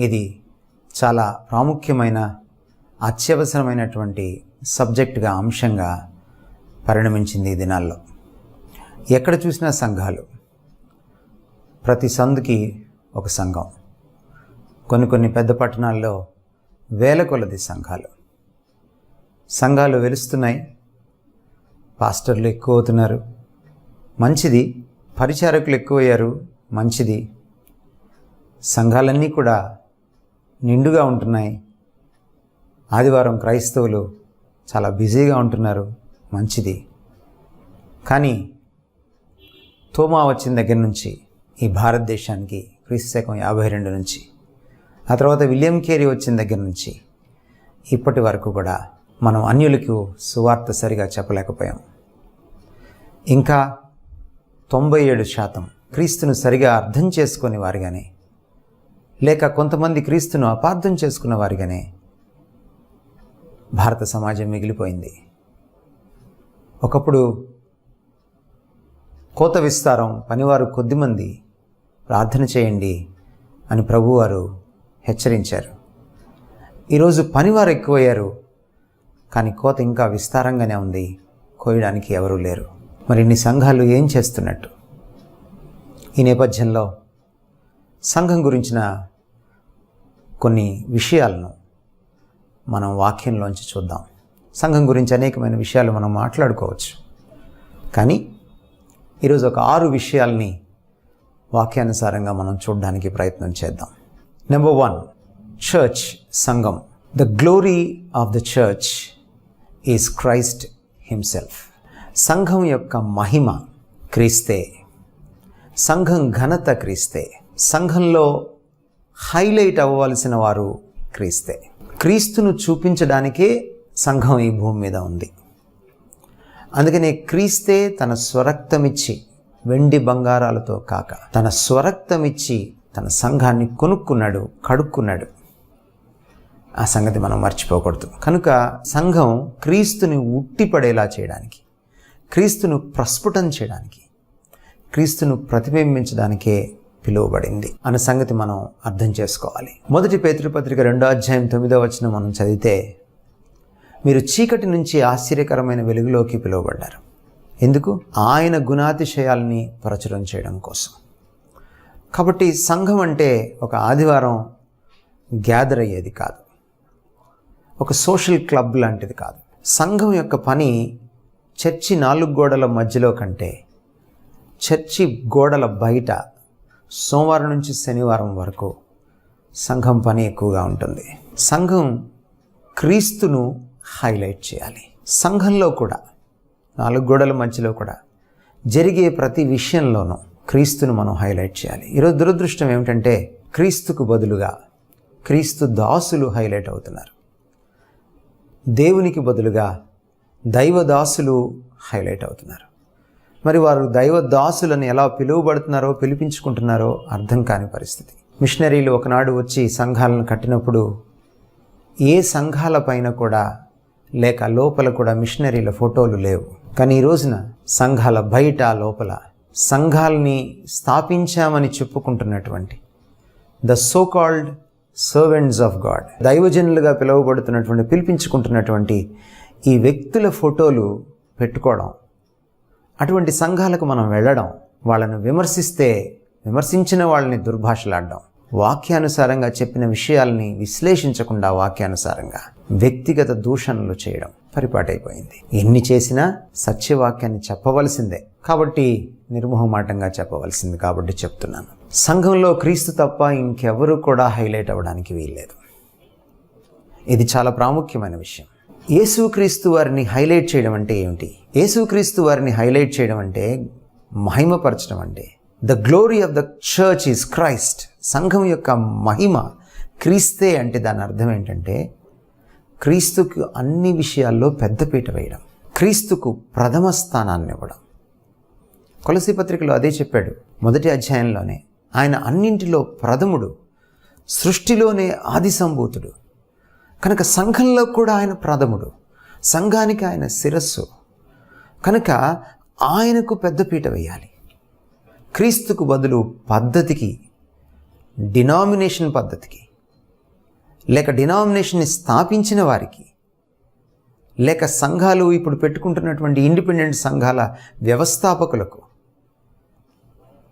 ఇది చాలా ప్రాముఖ్యమైన అత్యవసరమైనటువంటి సబ్జెక్టుగా అంశంగా పరిణమించింది ఈ దినాల్లో. ఎక్కడ చూసినా సంఘాలు, ప్రతి సందుకి ఒక సంఘం. కొన్ని పెద్ద పట్టణాల్లో వేల కొలది సంఘాలు వెలుస్తున్నాయి. పాస్టర్లు ఎక్కువ అవుతున్నారు, మంచిది. పరిచారకులు ఎక్కువయ్యారు, మంచిది. సంఘాలన్నీ కూడా నిండుగా ఉంటున్నాయి. ఆదివారం క్రైస్తవులు చాలా బిజీగా ఉంటున్నారు, మంచిది. కానీ తోమా వచ్చిన దగ్గర నుంచి ఈ భారతదేశానికి క్రీస్తుశకం 52 నుంచి, ఆ తర్వాత విలియం కేరీ వచ్చిన దగ్గర నుంచి ఇప్పటి వరకు కూడా మనం అన్యులకు సువార్త సరిగా చెప్పలేకపోయాం. ఇంకా 97% క్రీస్తును సరిగా అర్థం చేసుకునే వారిగానే, లేక కొంతమంది క్రీస్తును అపార్థం చేసుకున్న వారిగానే భారత సమాజం మిగిలిపోయింది. ఒకప్పుడు కోత విస్తారం, పనివారు కొద్దిమంది, ప్రార్థన చేయండి అని ప్రభువారు హెచ్చరించారు. ఈరోజు పనివారు ఎక్కువయ్యారు, కానీ కోత ఇంకా విస్తారంగానే ఉంది, కోయడానికి ఎవరూ లేరు. మరి ఇన్ని సంఘాలు ఏం చేస్తున్నట్టు? ఈ నేపథ్యంలో సంఘం గురించిన కొన్ని విషయాలను మనం వాక్యంలోంచి చూద్దాం. సంఘం గురించి అనేకమైన విషయాలు మనం మాట్లాడుకోవచ్చు, కానీ ఈరోజు ఒక 6 విషయాల్ని వాక్యానుసారంగా మనం చూడడానికి ప్రయత్నం చేద్దాం. నెంబర్ 1, చర్చ్, సంఘం. The glory of the church is Christ himself. సంఘం యొక్క మహిమ క్రీస్తే, సంఘం ఘనత క్రీస్తే, సంఘంలో హైలైట్ అవ్వవలసిన వారు క్రీస్తే. క్రీస్తును చూపించడానికే సంఘం ఈ భూమి మీద ఉంది. అందుకనే క్రీస్తే తన స్వరక్తమిచ్చి, వెండి బంగారాలతో కాక తన స్వరక్తమిచ్చి తన సంఘాన్ని కొనుక్కున్నాడు, కడుక్కున్నాడు. ఆ సంగతి మనం మర్చిపోకూడదు. కనుక సంఘం క్రీస్తుని ఉట్టిపడేలా చేయడానికి, క్రీస్తును ప్రస్ఫుటం చేయడానికి, క్రీస్తును ప్రతిబింబించడానికే పిలువబడింది అన్న సంగతి మనం అర్థం చేసుకోవాలి. 1 పేతురు పత్రిక 2:9 మనం చదివితే, మీరు చీకటి నుంచి ఆశ్చర్యకరమైన వెలుగులోకి పిలువబడ్డారు. ఎందుకు? ఆయన గుణాతిశయాల్ని ప్రచురం చేయడం కోసం. కాబట్టి సంఘం అంటే ఒక ఆదివారం గ్యాదర్ అయ్యేది కాదు, ఒక సోషల్ క్లబ్ లాంటిది కాదు. సంఘం యొక్క పని చర్చి 4 గోడల మధ్యలో కంటే చర్చి గోడల బయట సోమవారం నుంచి శనివారం వరకు సంఘం పని ఎక్కువగా ఉంటుంది. సంఘం క్రీస్తును హైలైట్ చేయాలి. సంఘంలో కూడా 4 గోడల మధ్యలో కూడా జరిగే ప్రతి విషయంలోనూ క్రీస్తును మనం హైలైట్ చేయాలి. ఈరోజు దురదృష్టం ఏమిటంటే, క్రీస్తుకు బదులుగా క్రీస్తు దాసులు హైలైట్ అవుతున్నారు. దేవునికి బదులుగా దైవదాసులు హైలైట్ అవుతున్నారు. మరి వారు దైవదాసులను ఎలా పిలువబడుతున్నారో, పిలిపించుకుంటున్నారో అర్థం కాని పరిస్థితి. మిషనరీలు ఒకనాడు వచ్చి సంఘాలను కట్టినప్పుడు ఏ సంఘాల పైన కూడా లేక లోపల కూడా మిషనరీల ఫోటోలు లేవు. కానీ ఈ రోజున సంఘాల బయట లోపల సంఘాలని స్థాపించామని చెప్పుకుంటున్నటువంటి the so called servants of God, దైవజనులుగా పిలువబడుతున్నటువంటి, పిలిపించుకుంటున్నటువంటి ఈ వ్యక్తుల ఫోటోలు పెట్టుకోవడం, అటువంటి సంఘాలకు మనం వెళ్ళడం, వాళ్ళను విమర్శిస్తే విమర్శించిన వాళ్ళని దుర్భాషలాడడం, వాక్యానుసారంగా చెప్పిన విషయాల్ని విశ్లేషించకుండా వాక్యానుసారంగా వ్యక్తిగత దూషణలు చేయడం పరిపాటైపోయింది. ఎన్ని చేసినా సత్యవాక్యాన్ని చెప్పవలసిందే, కాబట్టి నిర్మోహమాటంగా చెప్పవలసింది కాబట్టి చెప్తున్నాను. సంఘంలో క్రీస్తు తప్ప ఇంకెవరు కూడా హైలైట్ అవ్వడానికి వీల్లేదు. ఇది చాలా ప్రాముఖ్యమైన విషయం. యేసుక్రీస్తు వారిని హైలైట్ చేయడం అంటే ఏమిటి? యేసుక్రీస్తు వారిని హైలైట్ చేయడం అంటే మహిమపరచడం. అంటే the glory of the church is Christ. సంఘం యొక్క మహిమ క్రీస్తే అంటే దాని అర్థం ఏంటంటే, క్రీస్తుకు అన్ని విషయాల్లో పెద్దపీట వేయడం, క్రీస్తుకు ప్రథమ స్థానాన్ని ఇవ్వడం. కొలసీ పత్రికలో అదే చెప్పాడు 1వ అధ్యాయంలోనే. ఆయన అన్నింటిలో ప్రథముడు, సృష్టిలోనే ఆది సంభూతుడు. కనుక సంఘంలో కూడా ఆయన ప్రథముడు, సంఘానికి ఆయన శిరస్సు. కనుక ఆయనకు పెద్దపీట వేయాలి. క్రీస్తుకు బదులు పద్ధతికి, డినామినేషన్ పద్ధతికి, లేక డినామినేషన్ని స్థాపించిన వారికి, లేక సంఘాలు ఇప్పుడు పెట్టుకుంటున్నటువంటి ఇండిపెండెంట్ సంఘాల వ్యవస్థాపకులకు,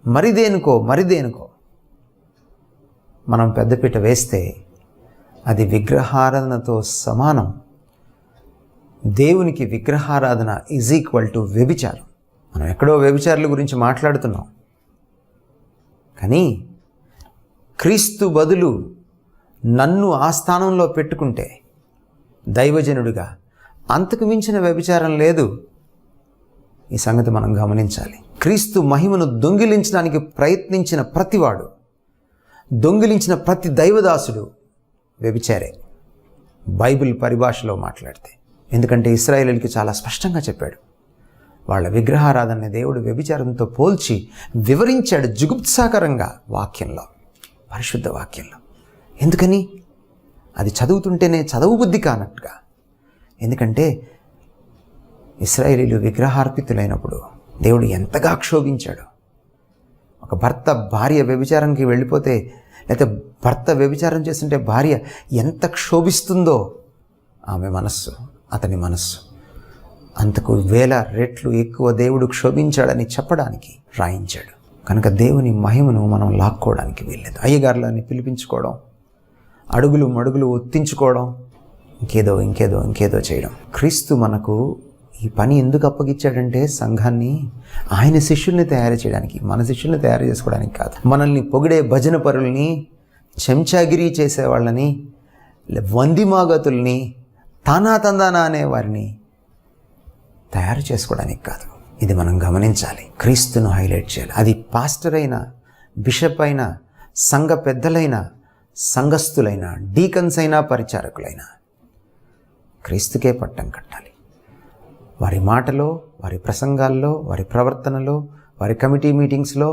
మరిదేనుకో మనం పెద్దపీట వేస్తే అది విగ్రహారాధనతో సమానం. దేవునికి విగ్రహారాధన ఈజ్ ఈక్వల్ టు వ్యభిచారం. మనం ఎక్కడో వ్యభిచారుల గురించి మాట్లాడుతున్నాం, కానీ క్రీస్తు బదులు నన్ను ఆ స్థానంలో పెట్టుకుంటే దైవజనుడిగా అంతకు మించిన వ్యభిచారం లేదు. ఈ సంగతి మనం గమనించాలి. క్రీస్తు మహిమను దొంగిలించడానికి ప్రయత్నించిన ప్రతివాడు, దొంగిలించిన ప్రతి దైవదాసుడు వ్యభిచారే, బైబిల్ పరిభాషలో మాట్లాడితే. ఎందుకంటే ఇశ్రాయేలీయులకి చాలా స్పష్టంగా చెప్పాడు, వాళ్ళ విగ్రహారాధన దేవుడు వ్యభిచారంతో పోల్చి వివరించాడు జుగుప్సాకరంగా వాక్యంలో, పరిశుద్ధ వాక్యంలో. ఎందుకని? అది చదువుతుంటేనే చదవబుద్ధి కానట్టుగా. ఎందుకంటే ఇశ్రాయేలీయులు విగ్రహార్పితులైనప్పుడు దేవుడు ఎంతగా క్షోభించాడు. ఒక భర్త భార్య వ్యభిచారంకి వెళ్ళిపోతే, లేకపోతే భర్త వ్యభిచారం చేస్తుంటే భార్య ఎంత క్షోభిస్తుందో ఆమె మనస్సు, అతని మనస్సు అంతకు 1000 రెట్లు ఎక్కువ దేవుడు క్షోభించాడని చెప్పడానికి రాయించాడు. కనుక దేవుని మహిమను మనం లాక్కోవడానికి వీల్లేదు. అయ్యగారులని పిలిపించుకోవడం, అడుగులు మడుగులు ఒత్తించుకోవడం, ఇంకేదో చేయడం. క్రీస్తు మనకు ఈ పని ఎందుకు అప్పగిచ్చాడంటే సంఘాన్ని ఆయన శిష్యుల్ని తయారు చేయడానికి, మన శిష్యుల్ని తయారు చేసుకోవడానికి కాదు. మనల్ని పొగిడే భజన పరుల్ని, చెంచాగిరి చేసేవాళ్ళని, వందిమాగతుల్ని, తానా అనే వారిని తయారు చేసుకోవడానికి కాదు. ఇది మనం గమనించాలి. క్రీస్తును హైలైట్ చేయాలి. అది పాస్టర్ అయినా, బిషప్ అయినా, సంఘ పెద్దలైనా, సంఘస్థులైనా, డీకన్స్ అయినా, పరిచారకులైనా క్రీస్తుకే పట్టం కట్టాలి. వారి మాటలో, వారి ప్రసంగాల్లో, వారి ప్రవర్తనలో, వారి కమిటీ మీటింగ్స్లో,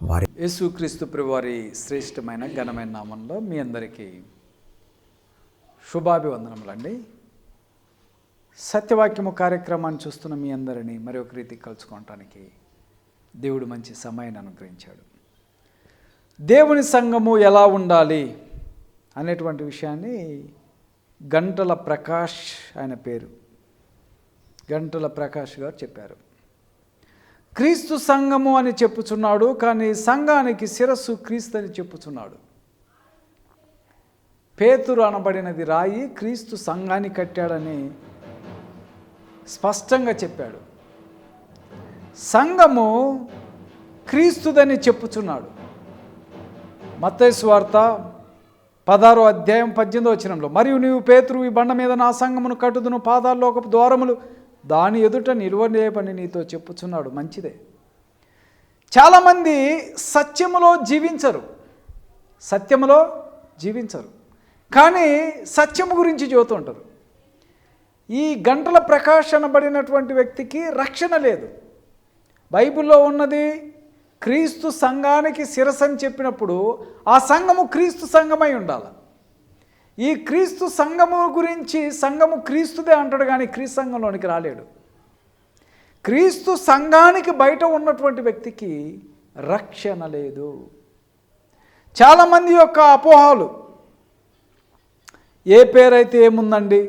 వారి యేసుక్రీస్తు ప్రభువారి శ్రేష్టమైన ఘనమైన నామంలో మీ అందరికీ శుభాభివందనములండి. సత్యవాక్యము కార్యక్రమాన్ని చూస్తున్న మీ అందరినీ మరి ఒక రీతికి కలుసుకోవటానికి దేవుడు మంచి సమయాన్ని అనుగ్రహించాడు. దేవుని సంఘము ఎలా ఉండాలి అనేటువంటి విషయాన్ని గంటల ప్రకాష్, ఆయన పేరు గంటల ప్రకాష్ గారు చెప్పారు. క్రీస్తు సంఘము అని చెప్పుచున్నాడు, కానీ సంఘానికి శిరస్సు క్రీస్తు అని చెప్పుచున్నాడు. పేతురు అనబడినది రాయి క్రీస్తు సంఘాన్ని కట్టాడని స్పష్టంగా చెప్పాడు. సంఘము క్రీస్తుదని చెప్పుచున్నాడు. మత్తయి సువార్త 16వ అధ్యాయం 18వ వచనంలో, మరియు నీవు పేతురు, ఈ బండ మీద నా సంఘమును కట్టుదును, పాదాల్లోకపు ద్వారములు దాని ఎదుట నిలువలేపని నీతో చెప్పుచున్నాడు. మంచిదే. చాలామంది సత్యములో జీవించరు, కానీ సత్యము గురించి చెబుతుంటారు. ఈ గంటల ప్రకాష్ అనబడినటువంటి వ్యక్తికి రక్షణ లేదు. బైబిల్లో ఉన్నది క్రీస్తు సంఘానికి శిరస్సు అని చెప్పినప్పుడు ఆ సంఘము క్రీస్తు సంఘమై ఉండాలి. ఈ క్రీస్తు సంఘము గురించి సంఘము క్రీస్తుదే అంటాడు, కానీ క్రీస్తు సంఘంలోనికి రాలేడు. క్రీస్తు సంఘానికి బయట ఉన్నటువంటి వ్యక్తికి రక్షణ లేదు. చాలామంది యొక్క అపోహలు, ఏ పేరైతే ఏముందండి,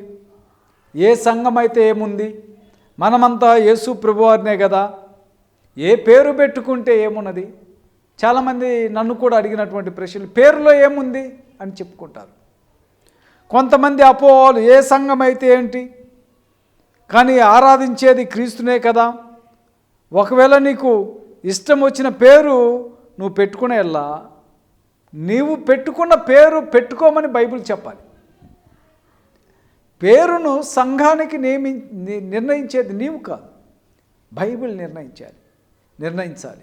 ఏ సంఘం అయితే ఏముంది, మనమంతా యేసు ప్రభువారినే కదా, ఏ పేరు పెట్టుకుంటే ఏమున్నది. చాలామంది నన్ను కూడా అడిగినటువంటి ప్రశ్నలు, పేరులో ఏముంది అని చెప్పుకుంటారు. కొంతమంది అపోహలు, ఏ సంఘం అయితే ఏంటి, కానీ ఆరాధించేది క్రీస్తునే కదా, ఒకవేళ నీకు ఇష్టం వచ్చిన పేరు నువ్వు పెట్టుకునేలా, నీవు పెట్టుకున్న పేరు పెట్టుకోమని బైబిల్ చెప్పాలి. పేరును సంఘానికి నిర్ణయించేది నీవు కాదు, బైబిల్ నిర్ణయించాలి.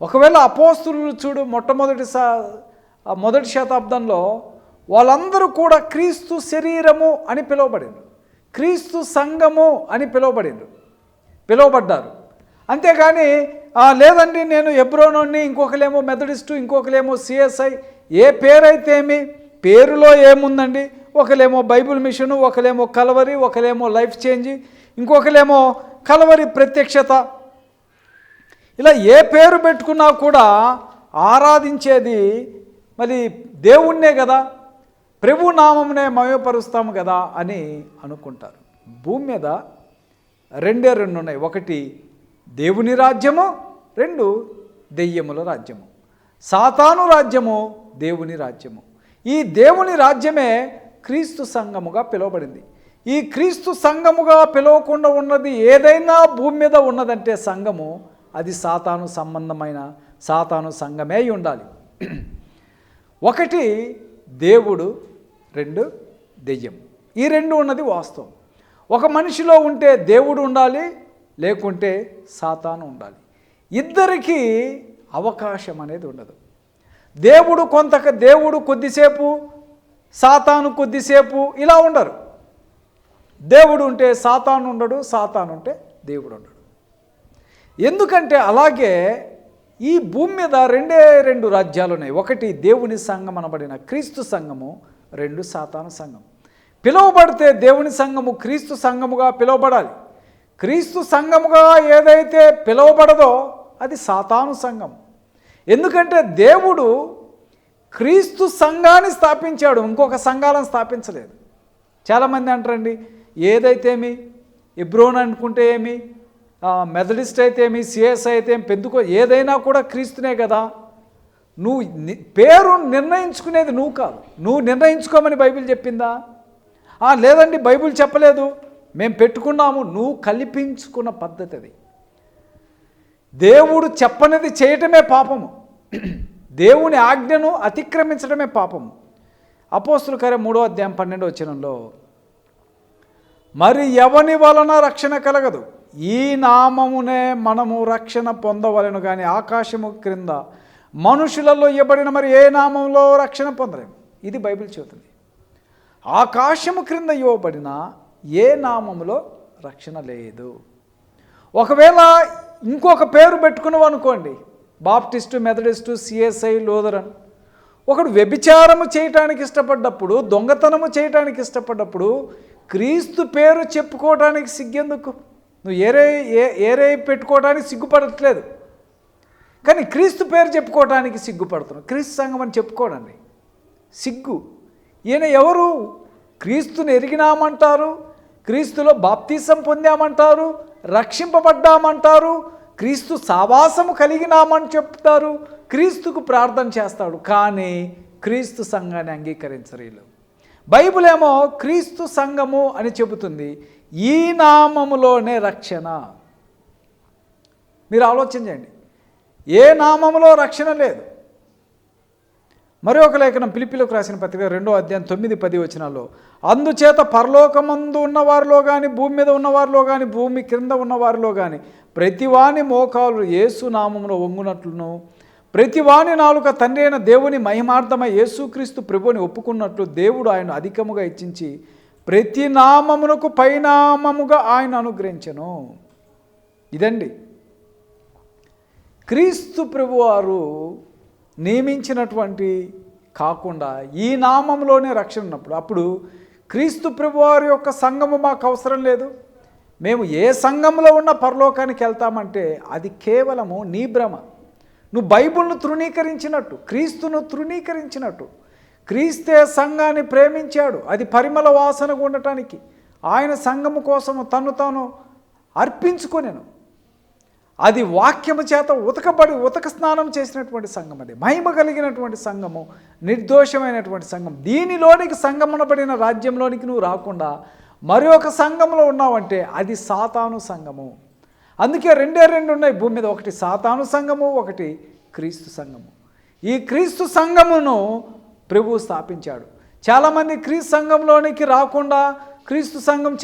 ఒకవేళ అపోస్తులు చూడు, మొదటి శతాబ్దంలో వాళ్ళందరూ కూడా క్రీస్తు శరీరము అని పిలువబడిండ్రు, క్రీస్తు సంఘము అని పిలువబడ్డారు. అంతేగాని లేదండి నేను ఎబ్రోనోని, ఇంకొకలేమో మెథడిస్టు, ఇంకొకలేమో సిఎస్ఐ, ఏ పేరైతే ఏమి, పేరులో ఏముందండి, ఒకలేమో బైబిల్ మిషను, ఒకలేమో కలవరి, ఒకలేమో లైఫ్ చేంజ్, ఇంకొకలేమో కలవరి ప్రత్యక్షత. ఇలా ఏ పేరు పెట్టుకున్నా కూడా ఆరాధించేది మరి దేవుణ్ణే కదా. ప్రభు నామమునే మహిమపరుస్తాము కదా అని అనుకుంటారు. భూమి మీద రెండే రెండు ఉన్నాయి. ఒకటి దేవుని రాజ్యము, రెండు దెయ్యముల రాజ్యము. సాతాను రాజ్యము, దేవుని రాజ్యము. ఈ దేవుని రాజ్యమే క్రీస్తు సంఘముగా పిలువబడింది. ఈ క్రీస్తు సంఘముగా పిలవకుండా ఉన్నది ఏదైనా భూమి మీద ఉన్నదంటే సంఘము, అది సాతాను సంబంధమైన సాతాను సంఘమే అయి ఉండాలి. ఒకటి దేవుడు, రెండు దెయ్యం. ఈ రెండు ఉన్నది వాస్తవం. ఒక మనిషిలో ఉంటే దేవుడు ఉండాలి, లేకుంటే సాతాను ఉండాలి. ఇద్దరికీ అవకాశం అనేది ఉండదు. దేవుడు కొద్దిసేపు, సాతాను కొద్దిసేపు ఇలా ఉండరు. దేవుడు ఉంటే సాతాను ఉండడు, సాతాను ఉంటే దేవుడు ఉండడు. ఎందుకంటే అలాగే ఈ భూమి మీద రెండు రాజ్యాలు ఉన్నాయి. ఒకటి దేవుని సంఘం అనబడిన క్రీస్తు సంఘము, రెండు సాతాను సంఘం. పిలువబడితే దేవుని సంఘము క్రీస్తు సంఘముగా పిలువబడాలి. క్రీస్తు సంఘముగా ఏదైతే పిలువబడదో అది సాతాను సంఘం. ఎందుకంటే దేవుడు క్రీస్తు సంఘాన్ని స్థాపించాడు, ఇంకొక సంఘాలను స్థాపించలేదు. చాలామంది అంటారండి, ఏదైతేమి ఎబ్రోన్ అనుకుంటే ఏమి, మెథడిస్ట్ అయితే ఏమి, సిఎస్ అయితే ఏమి, పెందుకో ఏదైనా కూడా క్రీస్తునే కదా. నువ్వు పేరు నిర్ణయించుకునేది నువ్వు కాదు. నువ్వు నిర్ణయించుకోమని బైబిల్ చెప్పిందా? లేదండి బైబిల్ చెప్పలేదు, మేము పెట్టుకున్నాము. నువ్వు కల్పించుకున్న పద్ధతి అది. దేవుడు చెప్పనిది చేయటమే పాపము. దేవుని ఆజ్ఞను అతిక్రమించడమే పాపము. అపోస్తుల కార్యం 3వ అధ్యాయం 12వ వచనంలో, మరి ఎవని వలన రక్షణ కలగదు, ఈ నామమునే మనము రక్షణ పొందవలెను కానీ ఆకాశము క్రింద మనుషులలో ఇవ్వబడిన మరి ఏ నామంలో రక్షణ పొందలేము. ఇది బైబిల్ చెబుతుంది. ఆకాశము క్రింద ఇవ్వబడిన ఏ నామములో రక్షణ లేదు. ఒకవేళ ఇంకొక పేరు పెట్టుకున్నావు అనుకోండి, బాప్టిస్టు, మెథడిస్టు, సిఎస్ఐ, లూథరన్. ఒకడు వ్యభిచారము చేయటానికి ఇష్టపడ్డప్పుడు, దొంగతనము చేయటానికి ఇష్టపడ్డప్పుడు క్రీస్తు పేరు చెప్పుకోవడానికి సిగ్గెందుకు? నువ్వు ఏరే పెట్టుకోవడానికి సిగ్గుపడట్లేదు, కానీ క్రీస్తు పేరు చెప్పుకోవడానికి సిగ్గుపడుతున్నావు. క్రీస్తు సంఘం అని చెప్పుకోవడానికి సిగ్గు. ఈయన ఎవరు? క్రీస్తుని ఎరిగినామంటారు, క్రీస్తులో బాప్తీసం పొందామంటారు, రక్షింపబడ్డామంటారు, క్రీస్తు సావాసము కలిగినామని చెప్తారు, క్రీస్తుకు ప్రార్థన చేస్తాడు, కానీ క్రీస్తు సంఘాన్ని అంగీకరించరు వీళ్ళు. బైబిల్ ఏమో క్రీస్తు సంఘము అని చెబుతుంది, ఈ నామములోనే రక్షణ. మీరు ఆలోచన చేయండి, ఏ నామములో రక్షణ లేదు. మరి ఒక లేఖనం ఫిలిప్పీలకు రాసిన పత్రిక 2వ అధ్యాయం 9-10 వచనాల్లో, అందుచేత పరలోకమందు ఉన్నవారిలో కానీ, భూమి మీద ఉన్నవారిలో కానీ, భూమి క్రింద ఉన్నవారిలో కానీ ప్రతివాని మోకాలు యేసు నామములో వంగునట్లును, ప్రతివాని నాలుక తండ్రి అయిన దేవుని మహిమార్థమై యేసుక్రీస్తు ప్రభువుని ఒప్పుకున్నట్లు దేవుడు ఆయన అధికముగా ఇచ్చించి ప్రతి నామమునకు పైనామముగా ఆయన అనుగ్రహించెను. ఇదండి క్రీస్తు ప్రభువారు నియమించినటువంటి కాకుండా ఈ నామంలోనే రక్షణ ఉన్నప్పుడు, అప్పుడు క్రీస్తు ప్రభువారి యొక్క సంఘము మాకు అవసరం లేదు, మేము ఏ సంఘంలో ఉన్న పరలోకానికి వెళ్తామంటే అది కేవలము నీ భ్రమ. నువ్వు బైబిల్ను తృణీకరించినట్టు, క్రీస్తును తృణీకరించినట్టు. క్రీస్తే సంఘాన్ని ప్రేమించాడు, అది పరిమళ వాసనగా ఉండటానికి ఆయన సంఘము కోసము తను తాను అర్పించుకొనెను. అది వాక్యము చేత ఉతక స్నానం చేసినటువంటి సంఘం, అది మహిమ కలిగినటువంటి సంఘము, నిర్దోషమైనటువంటి సంఘం. దీనిలోనికి సంఘమనబడిన రాజ్యంలోనికి నువ్వు రాకుండా మరి ఒక సంఘంలో ఉన్నావంటే అది సాతాను సంఘము. అందుకే రెండు ఉన్నాయి భూమి మీద, ఒకటి సాతాను సంఘము, ఒకటి క్రీస్తు సంఘము. ఈ క్రీస్తు సంఘమును ప్రభువు స్థాపించాడు. చాలామంది క్రీస్తు సంఘంలోనికి రాకుండా క్రీస్తు సంఘం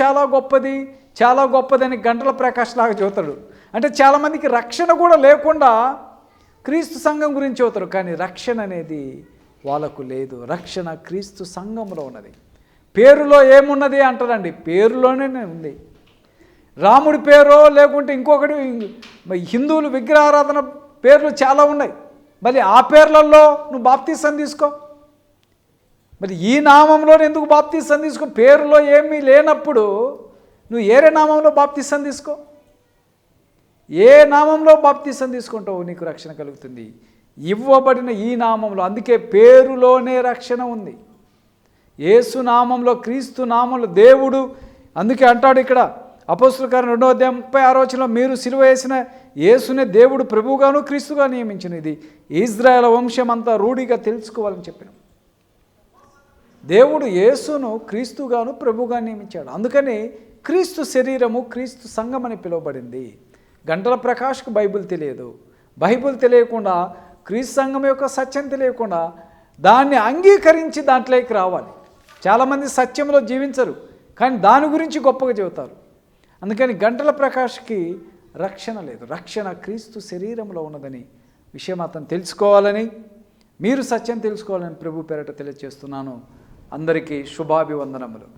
చాలా గొప్పదని గంటల ప్రకాష్ లాగా చెబుతాడు. అంటే చాలామందికి రక్షణ కూడా లేకుండా క్రీస్తు సంఘం గురించి చెబుతారు, కానీ రక్షణ అనేది వాళ్ళకు లేదు. రక్షణ క్రీస్తు సంఘంలో ఉన్నది. పేరులో ఏమున్నది అంటారండి, పేరులోనే ఉంది. రాముడి పేరో లేకుంటే ఇంకొకటి, హిందువులు విగ్రహారాధన పేర్లు చాలా ఉన్నాయి, మరి ఆ పేర్లలో నువ్వు బాప్తీసం తీసుకో. మరి ఈ నామంలో ఎందుకు బాప్తీసం తీసుకో? పేరులో ఏమీ లేనప్పుడు నువ్వు ఏరే నామంలో బాప్తీసం తీసుకో. ఏ నామంలో బాప్తీసం తీసుకుంటావు నీకు రక్షణ కలుగుతుంది? ఇవ్వబడిన ఈ నామంలో. అందుకే పేరులోనే రక్షణ ఉంది. యేసు నామంలో, క్రీస్తు నామంలో దేవుడు, అందుకే అంటాడు ఇక్కడ అపోస్తలుల కార్యం 2వ అధ్యాయం 36వ వచనంలో, మీరు సిలువ వేసిన యేసునే దేవుడు ప్రభువుగాను క్రీస్తుగా నియమించిన. ఇది ఇజ్రాయేల్ వంశం అంతా రూఢిగా తెలుసుకోవాలని చెప్పాను. దేవుడు యేసును క్రీస్తుగాను ప్రభువుగా నియమించాడు. అందుకని క్రీస్తు శరీరము, క్రీస్తు సంఘం అని పిలువబడింది. గంటల ప్రకాష్కు బైబిల్ తెలియదు. బైబిల్ తెలియకుండా, క్రీస్తు సంఘం యొక్క సత్యం తెలియకుండా దాన్ని అంగీకరించి దాంట్లోకి రావాలి. చాలామంది సత్యంలో జీవించరు, కానీ దాని గురించి గొప్పగా చెబుతారు. అందుకని గంటల ప్రకాష్కి రక్షణ లేదు. రక్షణ క్రీస్తు శరీరంలో ఉన్నదని విషయం అతను తెలుసుకోవాలని, మీరు సత్యం తెలుసుకోవాలని ప్రభు పేరట తెలియజేస్తున్నాను. అందరికీ శుభాభివందనములు.